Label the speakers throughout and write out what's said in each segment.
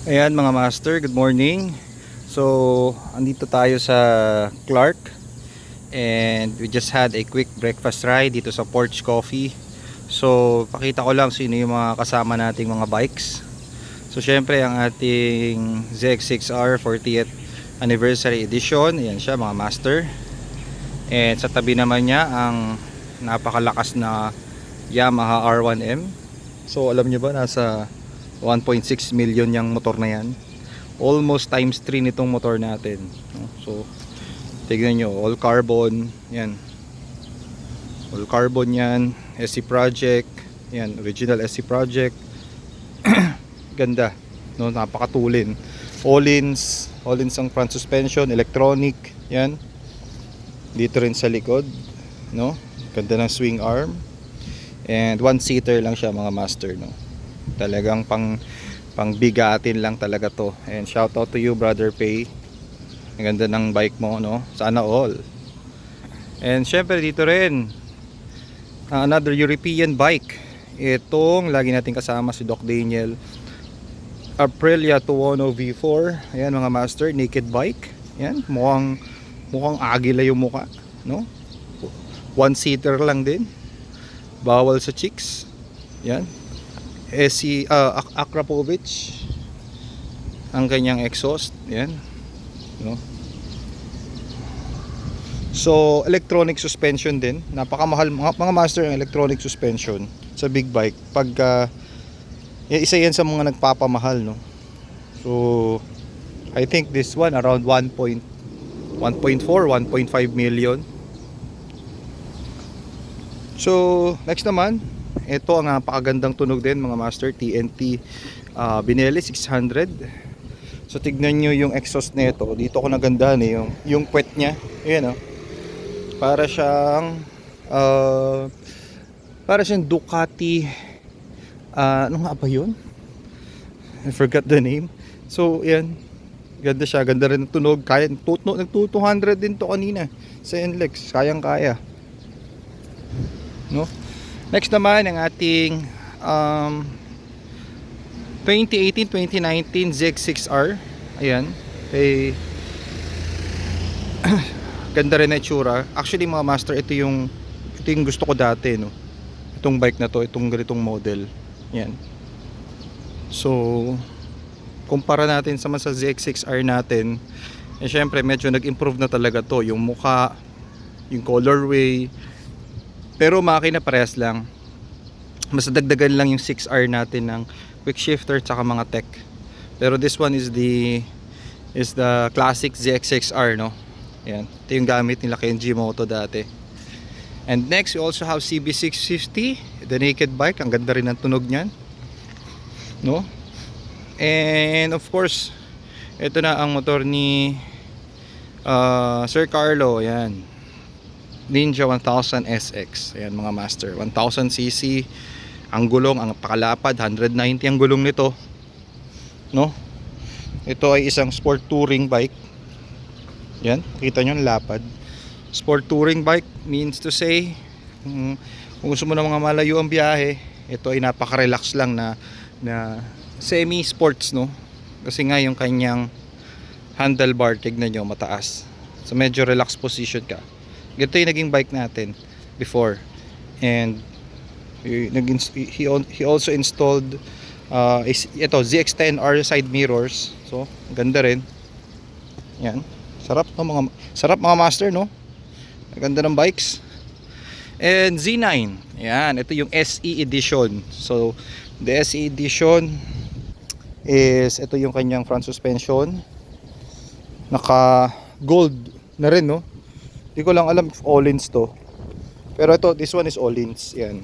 Speaker 1: Ayan mga master, good morning. So, andito tayo sa Clark and we just had a quick breakfast ride dito sa Porch Coffee. So, pakita ko lang sino yung mga kasama nating mga bikes. So, syempre ang ating ZX6R 40th Anniversary Edition. Ayan siya mga master. And sa tabi naman niya ang napakalakas na Yamaha R1M. So, alam niyo ba nasa 1.6 million yung motor na yan, almost times 3 nitong motor natin, no? So tignan nyo, all carbon yan, all carbon yan, SC Project yan, original SC Project. Ganda, no? Napakatulin, all-ins ang front suspension, electronic yan, dito rin sa likod, no? Ganda ng swing arm, and one seater lang siya mga master, no? Talagang pang bigatin lang talaga to. And shout out to you brother Pay, ang ganda ng bike mo, no? Sana all. And syempre dito rin another European bike, itong lagi natin kasama si Doc Daniel, Aprilia Tuono V4. Ayan mga master, naked bike. Ayan, mukhang agila yung muka, no? One seater lang din, bawal sa chicks. Yan, SC Akrapovic ang kanyang exhaust, yan, no? So electronic suspension din, napakamahal mga master ang electronic suspension sa big bike pagka isa yan sa mga nagpapamahal, no? So I think this one around 1.4 1.5 million. So next naman, ito ang napakagandang tunog din mga master, TNT Benelli 600. So tignan nyo yung exhaust nito. Dito ko nagandahan yung puwet nya. Ayan, oh. Para siyang Ducati, ano nga ba yun? I forgot the name. So ayan, ganda siya, ganda rin ang tunog. Kaya nag 200 din to kanina sa NLEX, kayang kaya, no? Next naman ang ating 2018-2019 ZX6R. Ayan, ganda rin na itsura. Actually mga master, ito yung gusto ko dati, no? Itong bike na to, itong ganitong model. Yan. So kumpara natin sa ZX6R natin, syempre medyo nag-improve na talaga to, yung mukha, yung colorway. Pero makina parehas lang. Mas dagdagan lang yung 6R natin ng quick shifter tsaka mga tech. Pero this one is the classic ZX6R, no? Ayan. Ito yung gamit nila Kenji Moto dati. And next we also have CB650, the naked bike. Ang ganda rin ng tunog niyan, no? And of course, ito na ang motor ni Sir Carlo. Ayan, Ninja 1000 SX. Ayan mga master, 1000cc ang gulong, ang pakalapad 190 ang gulong nito, no? Ito ay isang sport touring bike. Yan, kita nyo ang lapad. Sport touring bike means to say, kung gusto mo na mga malayo ang biyahe, ito ay napaka-relax lang na semi sports, no? Kasi nga yung kanyang handlebar, tignan nyo, mataas. So medyo relax position ka. Ganito yung naging bike natin before. And he also installed ito ZX10R side mirrors. So ganda rin. Yan, sarap mga master, no? Ganda ng bikes. And Z9, yan, ito yung SE edition. So the SE edition is ito yung kanyang front suspension, naka gold na rin, no? Hindi ko lang alam if all-ins to, pero ito, this one is all-ins. Yan,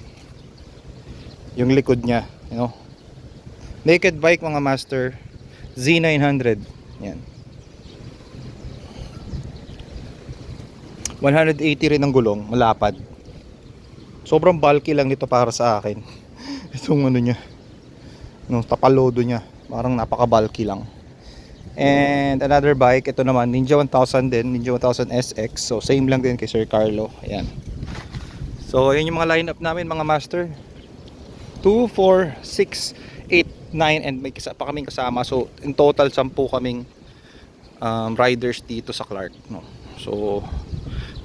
Speaker 1: yung likod nya, you know? Naked bike mga master, Z900. Yan, 180 rin ang gulong, malapad. Sobrang bulky lang nito para sa akin. Itong ano nya, no, tapalodo nya, parang napaka-bulky lang. And another bike, ito naman Ninja 1000 din, Ninja 1000 SX. So same lang din kay Sir Carlo. Ayan. So ayan yung mga lineup namin mga master. 2, 4, 6, 8, and may pa kaming kasama. So in total 10 kaming riders dito sa Clark, no. So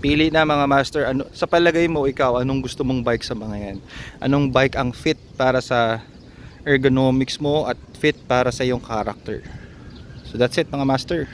Speaker 1: pili na mga master, ano sa palagay mo, ikaw anong gusto mong bike sa mga yan? Anong bike ang fit para sa ergonomics mo at fit para sa iyong character? So that's it mga master.